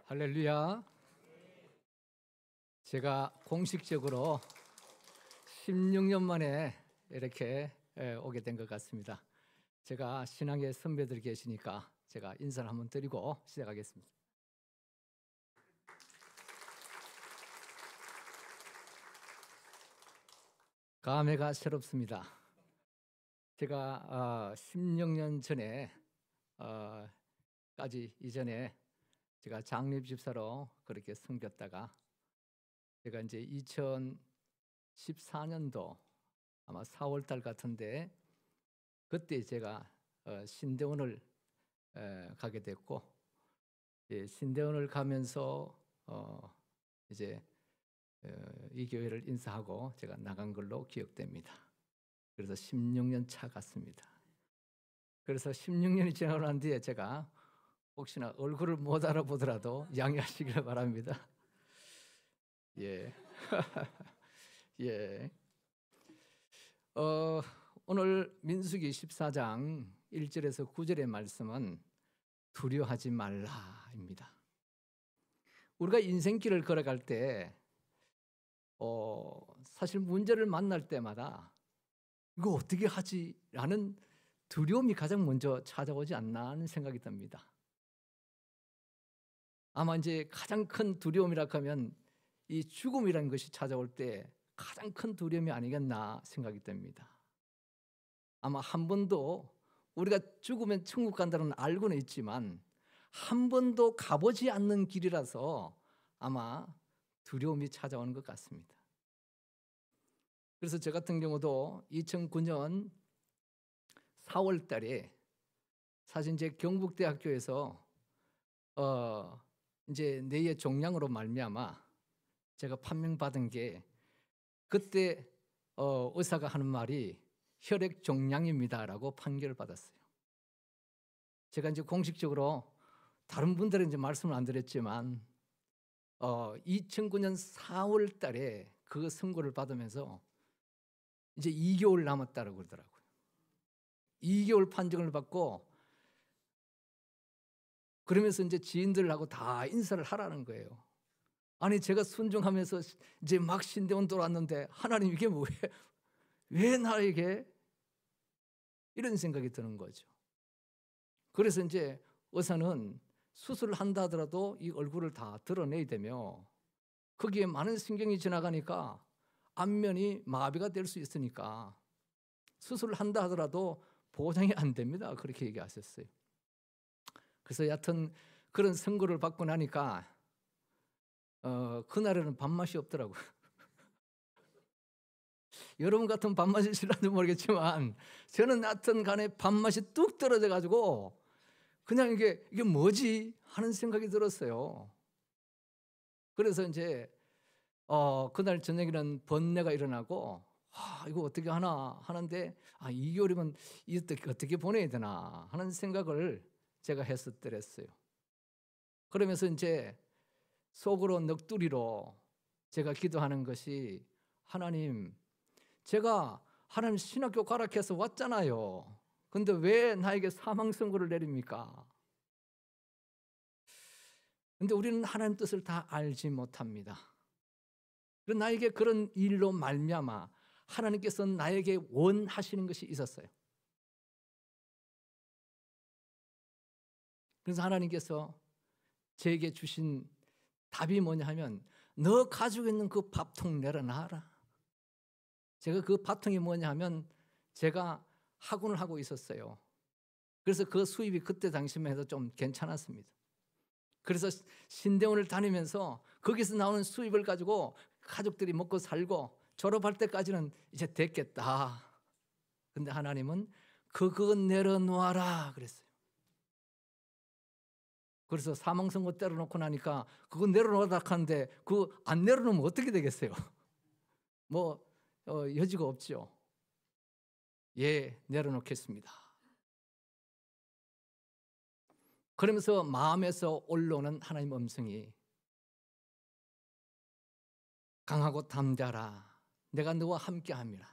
할렐루야. 제가 공식적으로 16년 만에 이렇게 오게 된 것 같습니다. 제가 신앙의 선배들이 계시니까 제가 인사를 한번 드리고 시작하겠습니다. 감회가 새롭습니다. 제가 16년 전에 까지 이전에 제가 장립 집사로 그렇게 섬겼다가 제가 이제 2014년도 아마 4월 달 같은데 그때 제가 신대원을 가게 됐고, 신대원을 가면서 이제 이 교회를 인사하고 제가 나간 걸로 기억됩니다. 그래서 16년 차 같습니다. 그래서 16년이 지나고 난 뒤에 제가 혹시나 얼굴을 못 알아보더라도 양해하시기를 바랍니다. 예. 예. 오늘 민수기 14장 1절에서 9절의 말씀은 두려워하지 말라입니다. 우리가 인생길을 걸어갈 때 사실 문제를 만날 때마다 이거 어떻게 하지? 라는 두려움이 가장 먼저 찾아오지 않나 하는 생각이 듭니다. 아마 이제 가장 큰 두려움이라 하면 이 죽음이라는 것이 찾아올 때 가장 큰 두려움이 아니겠나 생각이 됩니다. 아마 한 번도 우리가 죽으면 천국 간다는 알고는 있지만 한 번도 가보지 않는 길이라서 아마 두려움이 찾아오는 것 같습니다. 그래서 저 같은 경우도 2009년 4월 달에 사실 이제 경북대학교에서 이제 뇌의 종양으로 말미암아 제가 판명받은 게 그때 의사가 하는 말이 혈액 종양입니다라고 판결을 받았어요. 제가 이제 공식적으로 다른 분들은 이제 말씀을 안 드렸지만 2009년 4월 달에 그 선고를 받으면서 이제 2개월 남았다고 그러더라고요. 2개월 판정을 받고 그러면서 이제 지인들하고 다 인사를 하라는 거예요. 아니 제가 순종하면서 이제 막 신대원 돌아왔는데 하나님 이게 뭐예요? 왜 나에게? 이런 생각이 드는 거죠. 그래서 이제 의사는 수술을 한다 하더라도 이 얼굴을 다 드러내야 되며 거기에 많은 신경이 지나가니까 안면이 마비가 될 수 있으니까 수술을 한다 하더라도 보장이 안 됩니다. 그렇게 얘기하셨어요. 그래서 여하튼 그런 선고를 받고 나니까 그날에는 밥맛이 없더라고요. 여러분 같은 밥맛이 싫어하는지 모르겠지만 저는 하여튼 간에 밥맛이 뚝 떨어져 가지고 그냥 이게 뭐지 하는 생각이 들었어요. 그래서 이제 그날 저녁에는 번뇌가 일어나고 이거 어떻게 하나 하는데 2개월이면 어떻게 보내야 되나 하는 생각을 제가 했었더랬어요. 그러면서 이제 속으로 넋두리로 제가 기도하는 것이 하나님, 제가 하나님 신학교 가락해서 왔잖아요. 근데 왜 나에게 사망 선고를 내립니까? 근데 우리는 하나님 뜻을 다 알지 못합니다. 그래서 나에게 그런 일로 말미암아 하나님께서 나에게 원하시는 것이 있었어요. 그래서 하나님께서 제게 주신 답이 뭐냐 하면 너 가지고 있는 그 밥통 내려놔라. 제가 그 밥통이 뭐냐 하면 제가 학원을 하고 있었어요. 그래서 그 수입이 그때 당시만 해도 좀 괜찮았습니다. 그래서 신대원을 다니면서 거기서 나오는 수입을 가지고 가족들이 먹고 살고 졸업할 때까지는 이제 됐겠다. 근데 하나님은 그거 내려놓아라 그랬어요. 그래서 사망 선고 때려놓고 나니까 그거 내려놓으라 하는데 그거 안 내려놓으면 어떻게 되겠어요? 뭐 여지가 없죠. 예, 내려놓겠습니다. 그러면서 마음에서 올라오는 하나님 음성이 강하고 담대하라. 내가 너와 함께함이라.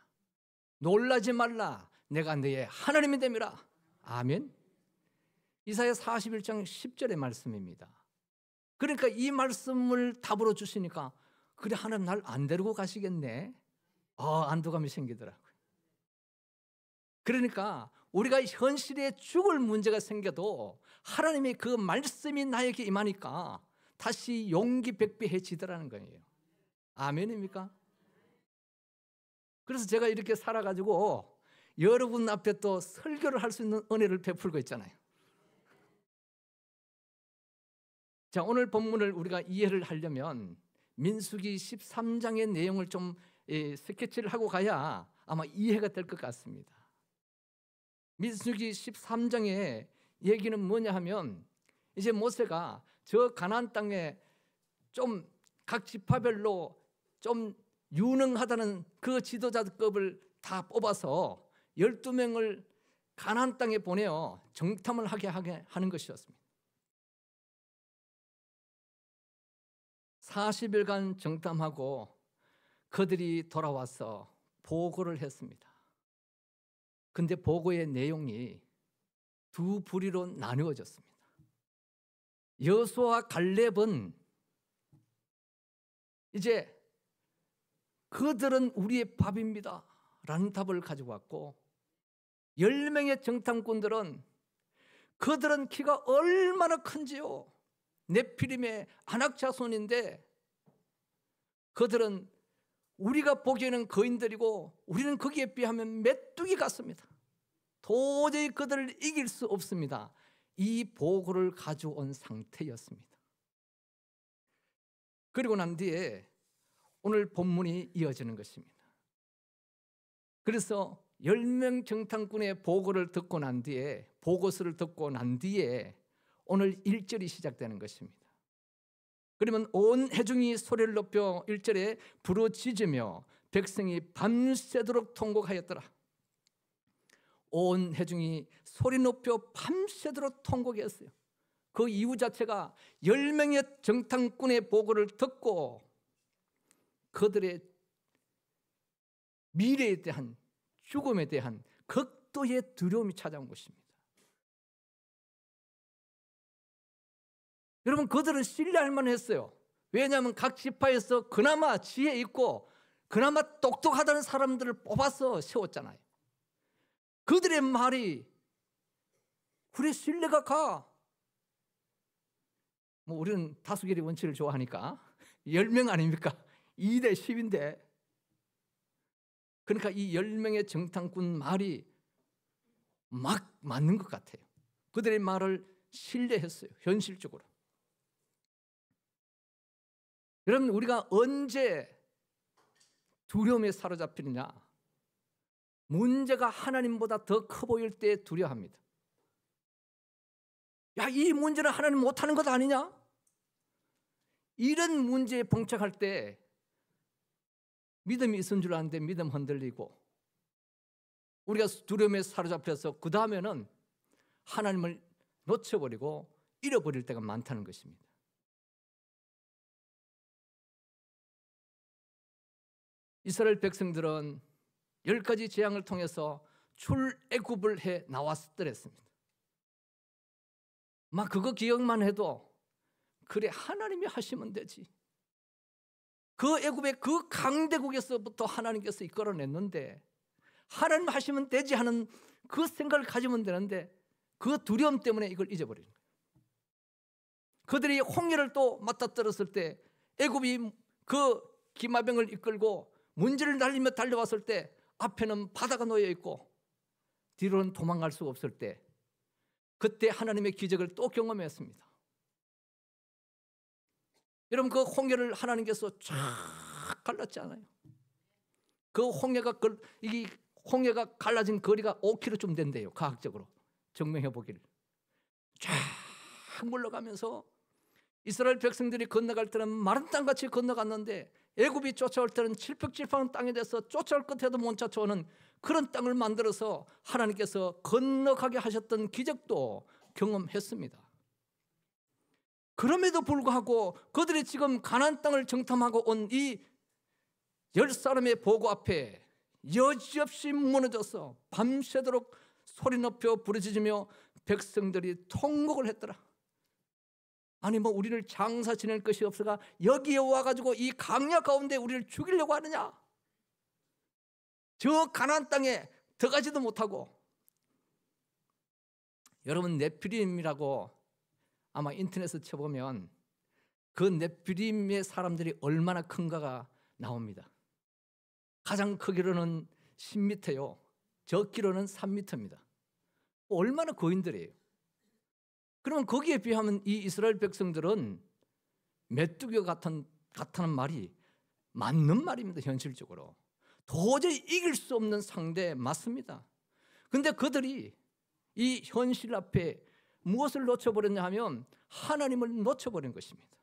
놀라지 말라. 내가 너의 하나님이 됨이라. 아멘. 이사야 41장 10절의 말씀입니다. 그러니까 이 말씀을 답으로 주시니까 그래 하나님 날 안 데리고 가시겠네. 안도감이 생기더라고요. 그러니까 우리가 현실에 죽을 문제가 생겨도 하나님의 그 말씀이 나에게 임하니까 다시 용기 백배해지더라는 거예요. 아멘입니까? 그래서 제가 이렇게 살아가지고 여러분 앞에 또 설교를 할 수 있는 은혜를 베풀고 있잖아요. 자, 오늘 본문을 우리가 이해를 하려면 민수기 13장의 내용을 좀 스케치를 하고 가야 아마 이해가 될 것 같습니다. 민수기 13장의 얘기는 뭐냐 하면 이제 모세가 저 가나안 땅에 좀 각 지파별로 좀 유능하다는 그 지도자급을 다 뽑아서 12명을 가나안 땅에 보내어 정탐을 하게 하는 것이었습니다. 40일간 정탐하고 그들이 돌아와서 보고를 했습니다. 근데 보고의 내용이 두 부리로 나누어졌습니다. 여호수아와 갈렙은 이제 그들은 우리의 밥입니다 라는 답을 가지고 왔고, 10명의 정탐꾼들은 그들은 키가 얼마나 큰지요, 네피림의 안악자손인데 그들은 우리가 보기에는 거인들이고 우리는 거기에 비하면 메뚜기 같습니다. 도저히 그들을 이길 수 없습니다. 이 보고를 가져온 상태였습니다. 그리고 난 뒤에 오늘 본문이 이어지는 것입니다. 그래서 10명 정탐꾼의 보고를 듣고 난 뒤에, 보고서를 듣고 난 뒤에 오늘 1절이 시작되는 것입니다. 그러면 온 회중이 소리를 높여 1절에 부르짖으며 백성이 밤새도록 통곡하였더라. 온 회중이 소리 높여 밤새도록 통곡했어요. 그 이유 자체가 10명의 정탐꾼의 보고를 듣고 그들의 미래에 대한, 죽음에 대한 극도의 두려움이 찾아온 것입니다. 여러분, 그들은 신뢰할 만했어요. 왜냐하면 각 지파에서 그나마 지혜 있고 그나마 똑똑하다는 사람들을 뽑아서 세웠잖아요. 그들의 말이 그래 신뢰가 가. 우리는 다수결의 원칙을 좋아하니까 10명 아닙니까? 2대 10인데. 그러니까 이 10명의 정탐꾼 말이 막 맞는 것 같아요. 그들의 말을 신뢰했어요. 현실적으로. 여러분, 우리가 언제 두려움에 사로잡히느냐? 문제가 하나님보다 더 커 보일 때 두려워합니다. 야, 이 문제는 하나님 못하는 것 아니냐? 이런 문제에 봉착할 때 믿음이 있은 줄 아는데 믿음 흔들리고, 우리가 두려움에 사로잡혀서 그 다음에는 하나님을 놓쳐버리고 잃어버릴 때가 많다는 것입니다. 이스라엘 백성들은 10가지 재앙을 통해서 출애굽을 해 나왔더랬습니다. 막 그거 기억만 해도 그래 하나님이 하시면 되지. 그 애굽의 그 강대국에서부터 하나님께서 이끌어냈는데 하나님 하시면 되지 하는 그 생각을 가지면 되는데 그 두려움 때문에 이걸 잊어버리는 거예요. 그들이 홍해를 또 맞닥뜨렸을 때 애굽이 그 기마병을 이끌고 문지를 날리며 달려왔을 때 앞에는 바다가 놓여 있고 뒤로는 도망갈 수 없을 때, 그때 하나님의 기적을 또 경험했습니다. 여러분, 그 홍해를 하나님께서 쫙 갈랐잖아요. 그 홍해가 갈라진 거리가 5km쯤 된대요. 과학적으로 증명해 보기를. 쫙 물러가면서 이스라엘 백성들이 건너갈 때는 마른 땅같이 건너갔는데 애굽이 쫓아올 때는 칠퍽칠퍽한 땅에 대해서 쫓아올 끝에도 못 쫓아오는 그런 땅을 만들어서 하나님께서 건너가게 하셨던 기적도 경험했습니다. 그럼에도 불구하고 그들이 지금 가나안 땅을 정탐하고 온 이 10사람의 보고 앞에 여지없이 무너져서 밤새도록 소리 높여 부르짖으며 백성들이 통곡을 했더라. 아니 뭐 우리를 장사 지낼 것이 없어가 여기에 와가지고 이 강야 가운데 우리를 죽이려고 하느냐? 저 가나안 땅에 들어가지도 못하고. 여러분 네피림이라고 아마 인터넷에 쳐보면 그 네피림의 사람들이 얼마나 큰가가 나옵니다. 가장 크기로는 10m요. 적기로는 3m입니다. 얼마나 거인들이에요. 그러면 거기에 비하면 이 이스라엘 백성들은 메뚜기 같다는 말이 맞는 말입니다. 현실적으로 도저히 이길 수 없는 상대 맞습니다. 그런데 그들이 이 현실 앞에 무엇을 놓쳐버렸냐 하면 하나님을 놓쳐버린 것입니다.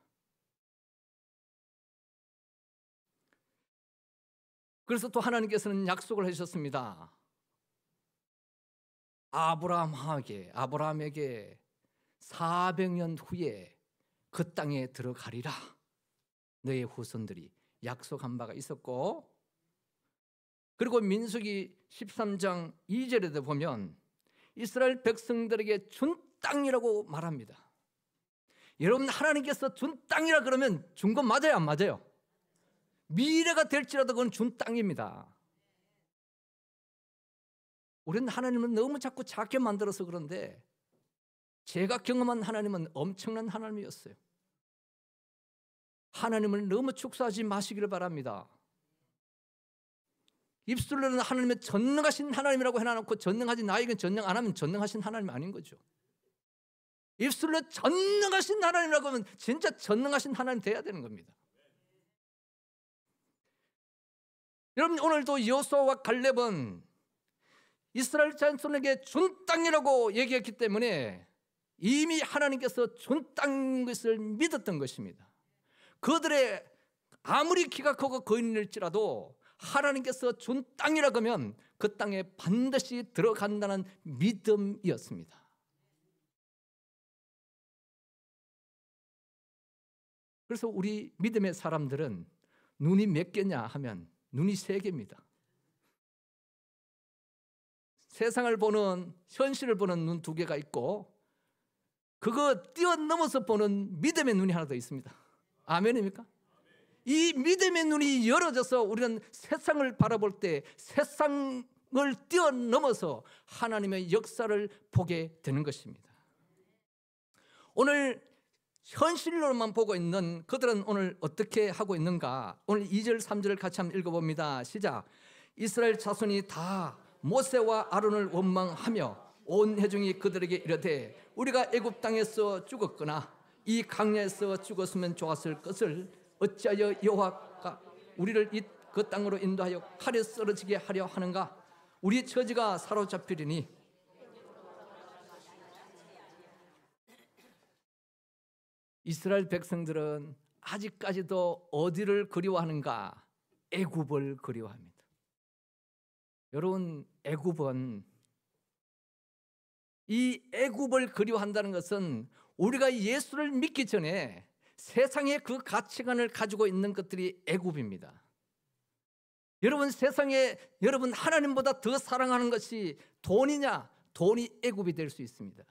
그래서 또 하나님께서는 약속을 하셨습니다. 아브라함에게 400년 후에 그 땅에 들어가리라. 너의 후손들이 약속한 바가 있었고, 그리고 민수기 13장 2절에도 보면 이스라엘 백성들에게 준 땅이라고 말합니다. 여러분 하나님께서 준 땅이라 그러면 준 건 맞아요, 안 맞아요? 미래가 될지라도 그건 준 땅입니다. 우리는 하나님을 너무 자꾸 작게 만들어서 그런데 제가 경험한 하나님은 엄청난 하나님이었어요. 하나님을 너무 축소하지 마시기를 바랍니다. 입술로는 하나님의 전능하신 하나님이라고 해놔놓고 전능하지 나에겐 전능 안 하면 전능하신 하나님 아닌 거죠. 입술로 전능하신 하나님이라고 하면 진짜 전능하신 하나님 돼야 되는 겁니다. 여러분 오늘도 여호수아와 갈렙은 이스라엘 자손에게 준 땅이라고 얘기했기 때문에 이미 하나님께서 준 땅인 것을 믿었던 것입니다. 그들의 아무리 키가 크고 거인일지라도 하나님께서 준 땅이라고 하면 그 땅에 반드시 들어간다는 믿음이었습니다. 그래서 우리 믿음의 사람들은 눈이 몇 개냐 하면 눈이 3개입니다. 세상을 보는, 현실을 보는 눈 2개가 있고 그거 뛰어넘어서 보는 믿음의 눈이 하나 더 있습니다. 아멘입니까? 이 믿음의 눈이 열어져서 우리는 세상을 바라볼 때 세상을 뛰어넘어서 하나님의 역사를 보게 되는 것입니다. 오늘 현실로만 보고 있는 그들은 오늘 어떻게 하고 있는가? 오늘 2절 3절을 같이 한번 읽어봅니다. 시작. 이스라엘 자손이 다 모세와 아론을 원망하며 온 회중이 그들에게 이르되 우리가 애굽 땅에서 죽었거나 이 강야에서 죽었으면 좋았을 것을 어찌하여 여호와가 우리를 그 땅으로 인도하여 칼에 쓰러지게 하려 하는가? 우리 처지가 사로잡히리니. 이스라엘 백성들은 아직까지도 어디를 그리워하는가? 애굽을 그리워합니다. 여러분 애굽은, 이 애굽을 그리워한다는 것은 우리가 예수를 믿기 전에 세상의 그 가치관을 가지고 있는 것들이 애굽입니다. 여러분 세상에 여러분 하나님보다 더 사랑하는 것이 돈이냐? 돈이 애굽이 될 수 있습니다.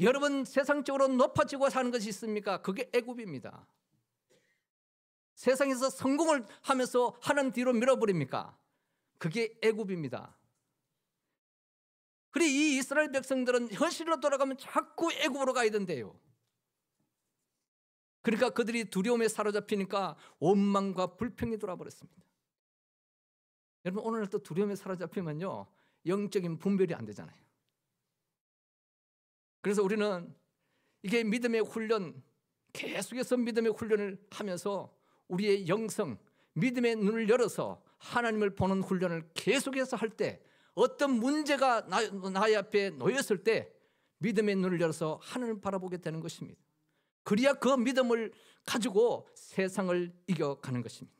여러분 세상적으로 높아지고 사는 것이 있습니까? 그게 애굽입니다. 세상에서 성공을 하면서 하나님 뒤로 밀어버립니까? 그게 애굽입니다. 그래 이 이스라엘 백성들은 현실로 돌아가면 자꾸 애굽으로 가야 된대요. 그러니까 그들이 두려움에 사로잡히니까 원망과 불평이 돌아버렸습니다. 여러분 오늘 또 두려움에 사로잡히면요 영적인 분별이 안 되잖아요. 그래서 우리는 이게 믿음의 훈련, 계속해서 믿음의 훈련을 하면서 우리의 영성, 믿음의 눈을 열어서 하나님을 보는 훈련을 계속해서 할 때 어떤 문제가 나의 앞에 놓였을 때 믿음의 눈을 열어서 하나님을 바라보게 되는 것입니다. 그래야 그 믿음을 가지고 세상을 이겨가는 것입니다.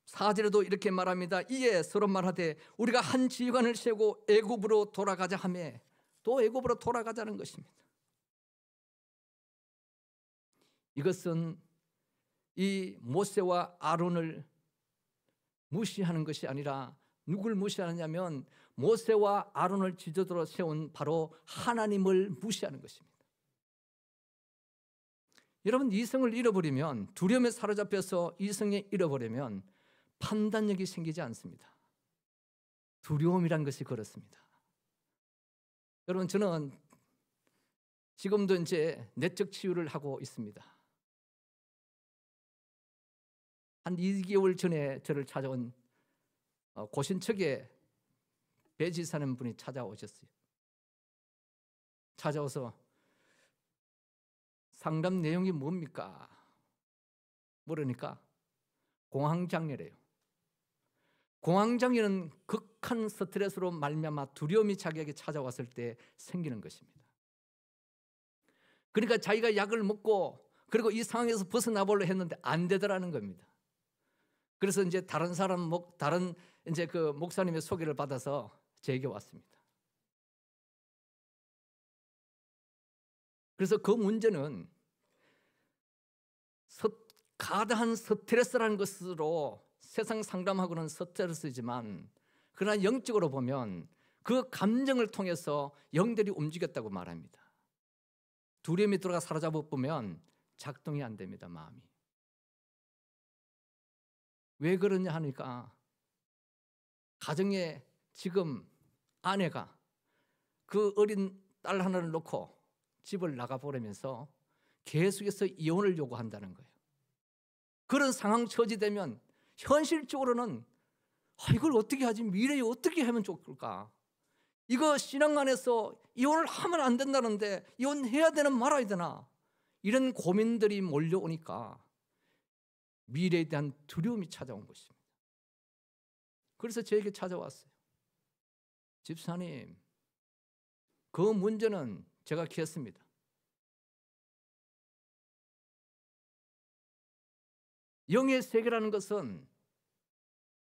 4절에도 이렇게 말합니다. 이에 서로 말하되 우리가 한 지휘관을 세우고 애굽으로 돌아가자 하며 또 애굽으로 돌아가자는 것입니다. 이것은 이 모세와 아론을 무시하는 것이 아니라 누굴 무시하느냐면 모세와 아론을 지도자로 세운 바로 하나님을 무시하는 것입니다. 여러분, 이성을 잃어버리면, 두려움에 사로잡혀서 이성에 잃어버리면 판단력이 생기지 않습니다. 두려움이란 것이 그렇습니다. 여러분, 저는 지금도 이제 내적 치유를 하고 있습니다. 한 2개월 전에 저를 찾아온 고신척에 배지사는 분이 찾아오셨어요. 찾아와서 상담 내용이 뭡니까? 물으니까 공황장애래요. 공황장애는 극한 스트레스로 말미암아 두려움이 자기에게 찾아왔을 때 생기는 것입니다. 그러니까 자기가 약을 먹고 그리고 이 상황에서 벗어나 보려 했는데 안 되더라는 겁니다. 그래서 이제 다른 이제 그 목사님의 소개를 받아서 제게 왔습니다. 그래서 그 문제는 가다한 스트레스라는 것으로 세상 상담하고는 스트레스지만, 그러나 영적으로 보면 그 감정을 통해서 영들이 움직였다고 말합니다. 두려움이 들어가 사로잡아 보면 작동이 안 됩니다, 마음이. 왜 그러냐 하니까, 가정에 지금 아내가 그 어린 딸 하나를 놓고 집을 나가버리면서 계속해서 이혼을 요구한다는 거예요. 그런 상황 처지되면 현실적으로는 이걸 어떻게 하지? 미래에 어떻게 하면 좋을까? 이거 신앙 안에서 이혼을 하면 안 된다는데 이혼해야 되나 말아야 되나? 이런 고민들이 몰려오니까 미래에 대한 두려움이 찾아온 것입니다. 그래서 저에게 찾아왔어요. 집사님, 그 문제는 제가 키웠습니다. 영의 세계라는 것은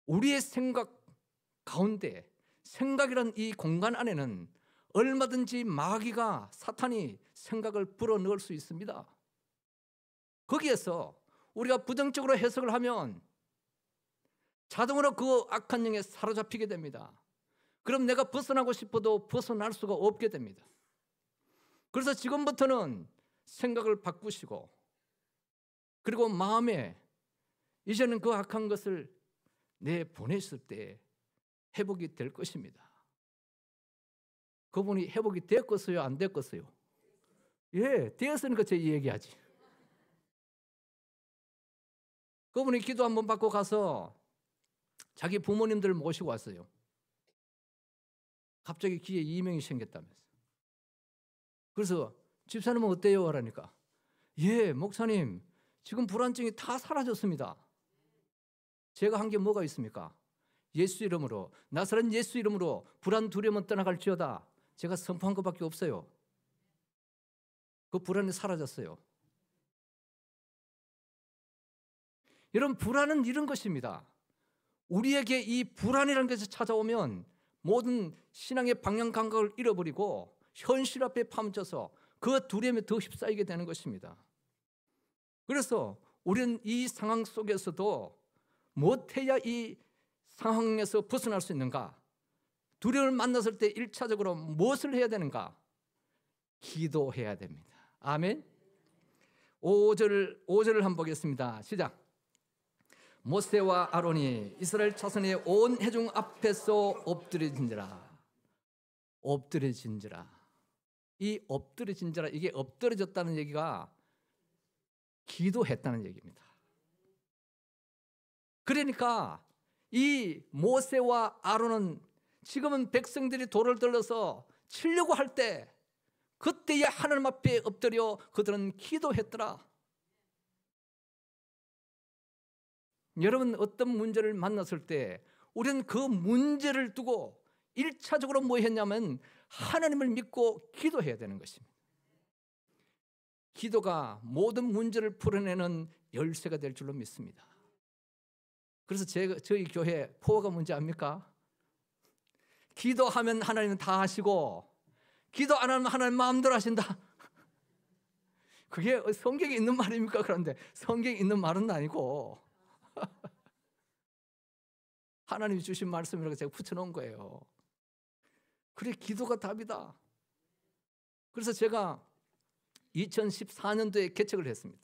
우리의 생각 가운데, 생각이란 이 공간 안에는 얼마든지 마귀가, 사탄이 생각을 불어넣을 수 있습니다. 거기에서 우리가 부정적으로 해석을 하면 자동으로 그 악한 영에 사로잡히게 됩니다. 그럼 내가 벗어나고 싶어도 벗어날 수가 없게 됩니다. 그래서 지금부터는 생각을 바꾸시고, 그리고 마음에 이제는 그 악한 것을 내보냈을 때 회복이 될 것입니다. 그분이 회복이 됐겠어요? 안 됐겠어요? 예, 되었으니까 제 얘기하지. 그분이 기도 한번 받고 가서 자기 부모님들 모시고 왔어요. 갑자기 귀에 이명이 생겼다면서. 그래서 집사님은 어때요? 하라니까, 예, 목사님, 지금 불안증이 다 사라졌습니다. 제가 한 게 뭐가 있습니까? 예수 이름으로, 나사렛 예수 이름으로 불안 두려움은 떠나갈지어다. 제가 선포한 것밖에 없어요. 그 불안이 사라졌어요. 여러분, 불안은 이런 것입니다. 우리에게 이 불안이라는 것이 찾아오면 모든 신앙의 방향 감각을 잃어버리고 현실 앞에 파묻혀서 그 두려움에 더 휩싸이게 되는 것입니다. 그래서 우리는 이 상황 속에서도 못해야 이 상황에서 벗어날 수 있는가? 두려움을 만났을 때 1차적으로 무엇을 해야 되는가? 기도해야 됩니다. 아멘. 5절을 한번 보겠습니다. 시작. 모세와 아론이 이스라엘 자손의 온 회중 앞에서 엎드려진지라. 엎드려진지라. 이 엎드려진지라, 이게 엎드려졌다는 얘기가 기도했다는 얘기입니다. 그러니까 이 모세와 아론은 지금은 백성들이 돌을 들러서 치려고 할 때 그때에 하나님 앞에 엎드려 그들은 기도했더라. 여러분, 어떤 문제를 만났을 때 우리는 그 문제를 두고 1차적으로 뭐 했냐면 하나님을 믿고 기도해야 되는 것입니다. 기도가 모든 문제를 풀어내는 열쇠가 될 줄로 믿습니다. 그래서 저희 교회 포어가 뭔지 압니까? 기도하면 하나님은 다 하시고 기도 안 하면 하나님 마음대로 하신다. 그게 성경에 있는 말입니까? 그런데 성경에 있는 말은 아니고 하나님이 주신 말씀이라고 제가 붙여놓은 거예요. 그래, 기도가 답이다. 그래서 제가 2014년도에 개척을 했습니다.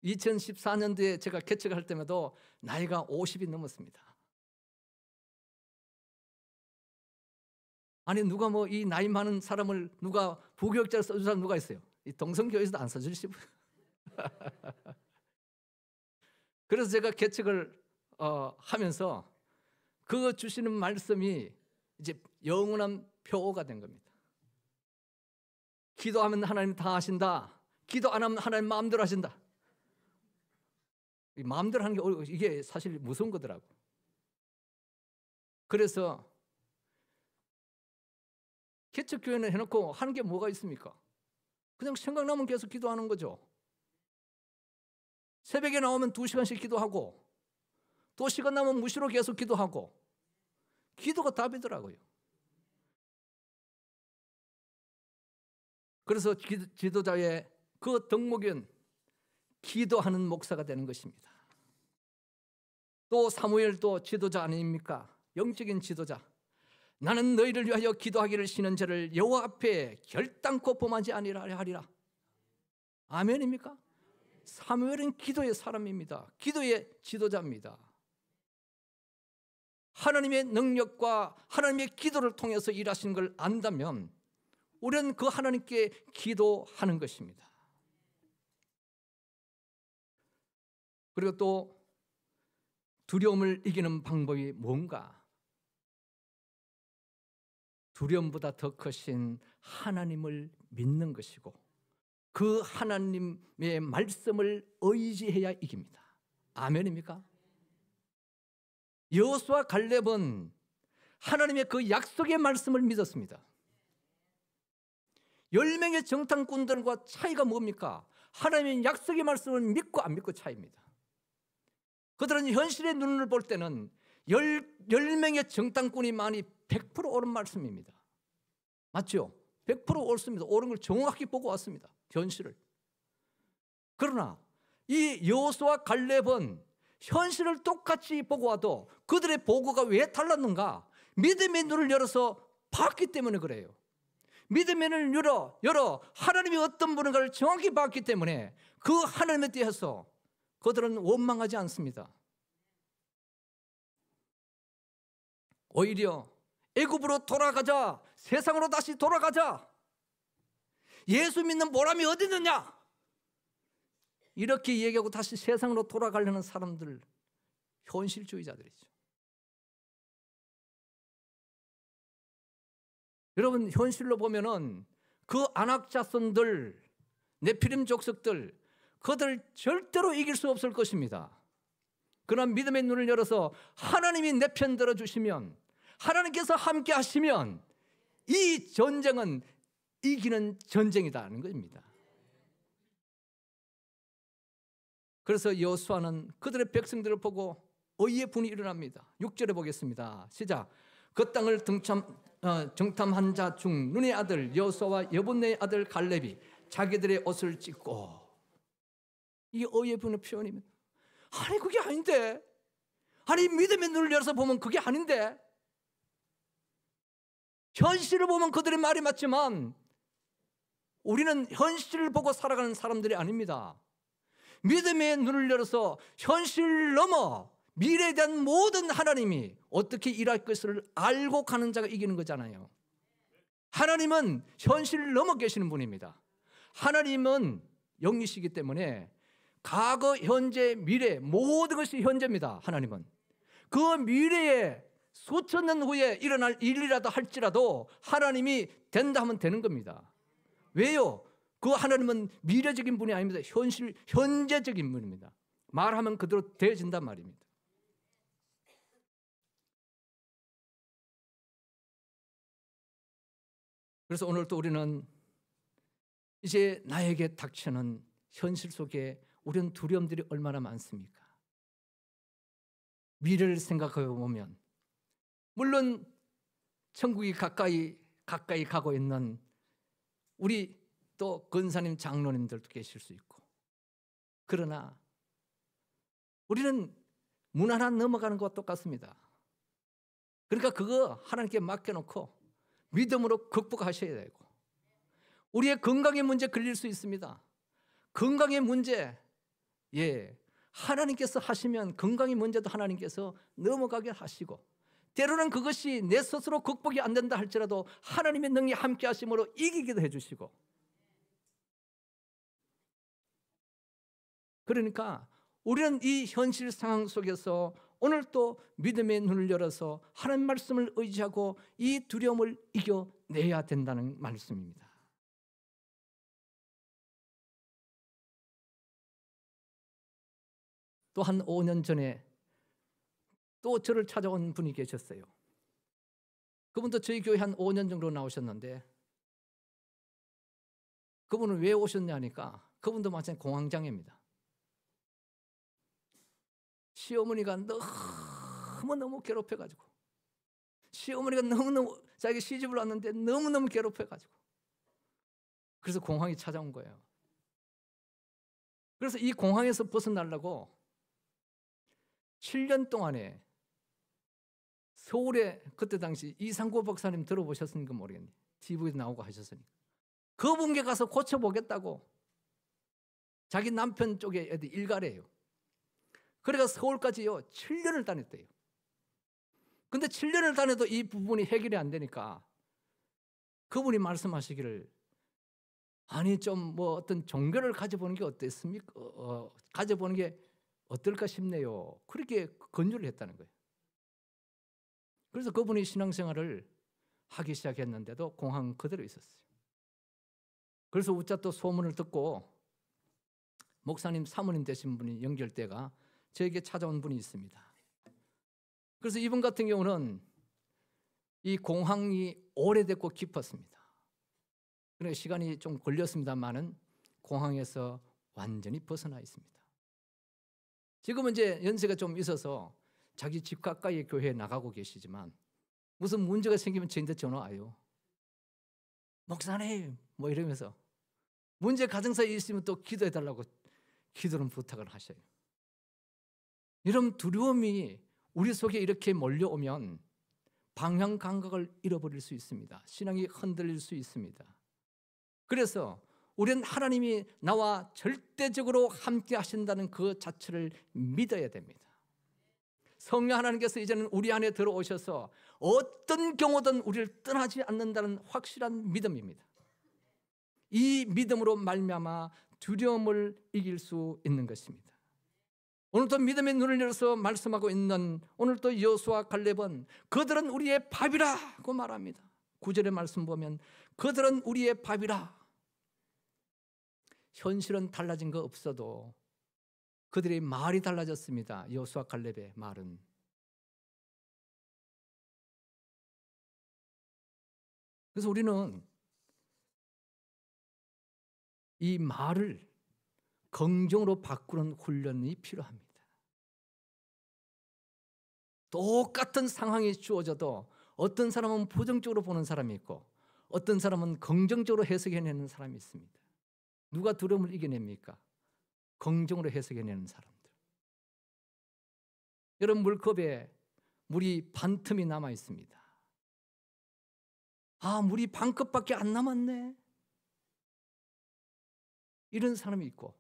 2014년도에 제가 개척을 할 때마다 나이가 50이 넘었습니다. 아니 누가 뭐 이 나이 많은 사람을 누가 부교육자로 써준 사람 누가 있어요? 이 동성교회에서도 안 써주시고. 그래서 제가 개척을 하면서 그 주시는 말씀이 이제 영원한 표어가 된 겁니다. 기도하면 하나님 다 하신다. 기도 안 하면 하나님 마음대로 하신다. 마음대로 하는 게 이게 사실 무서운 거더라고. 그래서 개척교회는 해놓고 하는 게 뭐가 있습니까? 그냥 생각나면 계속 기도하는 거죠. 새벽에 나오면 2시간씩 기도하고 또 시간 나면 무시로 계속 기도하고 기도가 답이더라고요. 그래서 지도자의 그 덕목은 기도하는 목사가 되는 것입니다. 또 사무엘도 지도자 아닙니까? 영적인 지도자. 나는 너희를 위하여 기도하기를 쉬는 자를 여호와 앞에 결단코 범하지 아니라 하리라. 아멘입니까? 사무엘은 기도의 사람입니다. 기도의 지도자입니다. 하나님의 능력과 하나님의 기도를 통해서 일하시는 걸 안다면 우리는 그 하나님께 기도하는 것입니다. 그리고 또 두려움을 이기는 방법이 뭔가? 두려움보다 더 크신 하나님을 믿는 것이고 그 하나님의 말씀을 의지해야 이깁니다. 아멘입니까? 여호수아 갈렙은 하나님의 그 약속의 말씀을 믿었습니다. 10명의 정탐꾼들과 차이가 뭡니까? 하나님의 약속의 말씀을 믿고 안 믿고 차이입니다. 그들은 현실의 눈을 볼 때는 10명의 정탐꾼이 많이 100% 옳은 말씀입니다. 맞죠? 100% 옳습니다. 옳은 걸 정확히 보고 왔습니다. 현실을. 그러나 이 여호수아 갈렙은 현실을 똑같이 보고 와도 그들의 보고가 왜 달랐는가? 믿음의 눈을 열어서 봤기 때문에 그래요. 믿음의 눈을 열어 하나님이 어떤 분인가를 정확히 봤기 때문에 그 하나님에 대해서 그들은 원망하지 않습니다. 오히려 애굽으로 돌아가자, 세상으로 다시 돌아가자, 예수 믿는 보람이 어디 있느냐, 이렇게 얘기하고 다시 세상으로 돌아가려는 사람들, 현실주의자들이죠. 여러분, 현실로 보면은 그 아낙 자손들, 네피림 족속들, 그들 절대로 이길 수 없을 것입니다. 그러나 믿음의 눈을 열어서 하나님이 내 편 들어주시면, 하나님께서 함께 하시면 이 전쟁은 이기는 전쟁이라는 것입니다. 그래서 여호수아는 그들의 백성들을 보고 의의 분이 일어납니다. 6절에 보겠습니다. 시작. 그 땅을 정탐한 자 중 눈의 아들 여호수아와 여분네의 아들 갈렙이 자기들의 옷을 찢고, 이 의의 분의 표현입니다. 아니 그게 아닌데, 아니 믿음의 눈을 열어서 보면 그게 아닌데, 현실을 보면 그들의 말이 맞지만 우리는 현실을 보고 살아가는 사람들이 아닙니다. 믿음의 눈을 열어서 현실 넘어 미래에 대한 모든 하나님이 어떻게 일할 것을 알고 가는 자가 이기는 거잖아요. 하나님은 현실을 넘어 계시는 분입니다. 하나님은 영이시기 때문에 과거, 현재, 미래 모든 것이 현재입니다. 하나님은 그 미래에 수천 년 후에 일어날 일이라도 할지라도 하나님이 된다 하면 되는 겁니다. 왜요? 그 하나님은 미래적인 분이 아닙니다. 현재적인 분입니다. 말하면 그대로 되어진단 말입니다. 그래서 오늘 또 우리는 이제 나에게 닥치는 현실 속에 우리는 두려움들이 얼마나 많습니까? 미래를 생각해 보면 물론 천국이 가까이 가고 있는 우리 또 권사님, 장로님들도 계실 수 있고, 그러나 우리는 문 하나 넘어가는 것과 똑같습니다. 그러니까 그거 하나님께 맡겨놓고 믿음으로 극복하셔야 되고, 우리의 건강의 문제 걸릴 수 있습니다. 건강의 문제, 하나님께서 하시면 건강의 문제도 하나님께서 넘어가게 하시고, 때로는 그것이 내 스스로 극복이 안 된다 할지라도 하나님의 능력이 함께 하심으로 이기기도 해주시고, 그러니까 우리는 이 현실 상황 속에서 오늘 또 믿음의 눈을 열어서 하나님 말씀을 의지하고 이 두려움을 이겨내야 된다는 말씀입니다. 또 한 5년 전에 또 저를 찾아온 분이 계셨어요. 그분도 저희 교회 한 5년 정도 나오셨는데, 그분은 왜 오셨냐니까 그분도 마찬가지 공황장애입니다. 시어머니가 너무너무 괴롭혀가지고, 시어머니가 너무너무 자기 시집을 왔는데 너무너무 괴롭혀가지고, 그래서 공황이 찾아온 거예요. 그래서 이 공황에서 벗어나려고 7년 동안에 서울에, 그때 당시 이상구 박사님 들어보셨으니까 모르겠네, TV에 나오고 하셨으니까, 그분께 가서 고쳐보겠다고 자기 남편 쪽에 애들 일가래요. 그래가 서울까지요 7년을 다녔대요. 근데 7년을 다녀도 이 부분이 해결이 안 되니까 그분이 말씀하시기를, 아니 좀 뭐 어떤 종교를 가져보는 게 어땠습니까? 가져보는 게 어떨까 싶네요. 그렇게 권유를 했다는 거예요. 그래서 그분이 신앙생활을 하기 시작했는데도 공황 그대로 있었어요. 그래서 우짜 또 소문을 듣고 목사님 사모님 되신 분이 연결돼가 저에게 찾아온 분이 있습니다. 그래서 이분 같은 경우는 이 공황이 오래됐고 깊었습니다. 그러니까 시간이 좀 걸렸습니다만은 공황에서 완전히 벗어나 있습니다. 지금은 이제 연세가 좀 있어서 자기 집 가까이의 교회에 나가고 계시지만, 무슨 문제가 생기면 저한테 전화 와요. 목사님 뭐 이러면서 문제 가정사에 있으면 또 기도해달라고 기도는 부탁을 하셔요. 이런 두려움이 우리 속에 이렇게 몰려오면 방향 감각을 잃어버릴 수 있습니다. 신앙이 흔들릴 수 있습니다. 그래서 우리는 하나님이 나와 절대적으로 함께 하신다는 그 자체를 믿어야 됩니다. 성령 하나님께서 이제는 우리 안에 들어오셔서 어떤 경우든 우리를 떠나지 않는다는 확실한 믿음입니다. 이 믿음으로 말미암아 두려움을 이길 수 있는 것입니다. 오늘도 믿음의 눈을 열어서 말씀하고 있는 오늘도 여호수아 갈렙은 그들은 우리의 밥이라고 말합니다. 9절의 말씀 보면 그들은 우리의 밥이라. 현실은 달라진 거 없어도 그들의 말이 달라졌습니다. 여호수아 갈렙의 말은. 그래서 우리는 이 말을 긍정으로 바꾸는 훈련이 필요합니다. 똑같은 상황이 주어져도 어떤 사람은 부정적으로 보는 사람이 있고 어떤 사람은 긍정적으로 해석해내는 사람이 있습니다. 누가 두려움을 이겨냅니까? 긍정으로 해석해내는 사람들. 여러분, 물컵에 물이 반틈이 남아 있습니다. 아, 물이 반컵밖에 안 남았네. 이런 사람이 있고,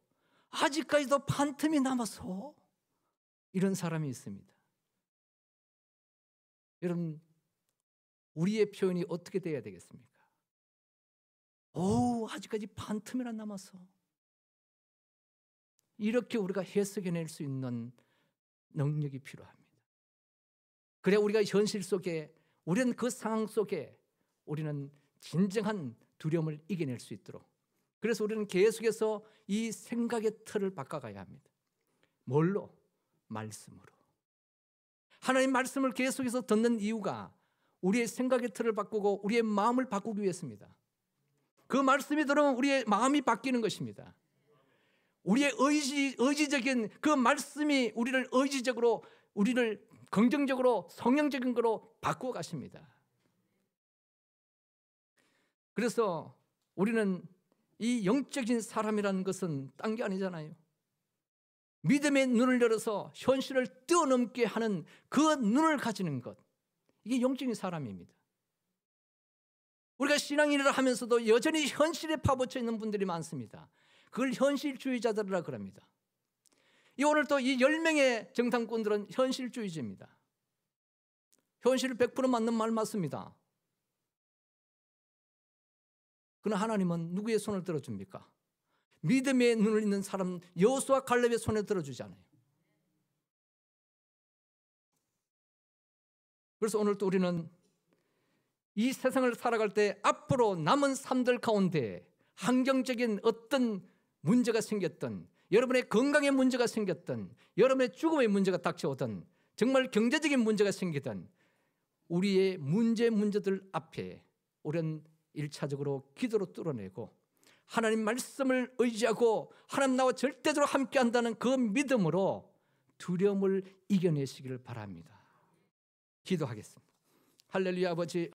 아직까지도 반틈이 남아서 이런 사람이 있습니다. 여러분, 우리의 표현이 어떻게 돼야 되겠습니까? 오, 아직까지 반틈이나 남았어. 이렇게 우리가 해석해낼 수 있는 능력이 필요합니다. 그래야 우리가 현실 속에, 우리는 그 상황 속에 우리는 진정한 두려움을 이겨낼 수 있도록, 그래서 우리는 계속해서 이 생각의 틀을 바꿔가야 합니다. 뭘로? 말씀으로. 하나님 말씀을 계속해서 듣는 이유가 우리의 생각의 틀을 바꾸고 우리의 마음을 바꾸기 위해서입니다. 그 말씀이 들어오면 우리의 마음이 바뀌는 것입니다. 우리의 의지적인 그 말씀이 우리를 의지적으로, 우리를 긍정적으로, 성령적인 거로 바꾸어 가십니다. 그래서 우리는 이 영적인 사람이라는 것은 딴 게 아니잖아요. 믿음의 눈을 열어서 현실을 뛰어넘게 하는 그 눈을 가지는 것, 이게 영적인 사람입니다. 우리가 신앙인이라 하면서도 여전히 현실에 파묻혀 있는 분들이 많습니다. 그걸 현실주의자들이라 그럽니다. 오늘 또 이 10명의 정탐꾼들은 현실주의자입니다. 현실 100% 맞는 말 맞습니다. 그러나 하나님은 누구의 손을 들어줍니까? 믿음의 눈을 있는 사람 여호수아 갈렙의 손에 들어주지 않아요. 그래서 오늘 또 우리는 이 세상을 살아갈 때 앞으로 남은 삶들 가운데 환경적인 어떤 문제가 생겼든, 여러분의 건강에 문제가 생겼든, 여러분의 죽음의 문제가 닥쳐오든, 정말 경제적인 문제가 생기든, 우리의 문제들 앞에 우리는 1차적으로 기도로 뚫어내고 하나님 말씀을 의지하고 하나님 나와 절대적으로 함께한다는 그 믿음으로 두려움을 이겨내시기를 바랍니다. 기도하겠습니다. 할렐루야. 아버지,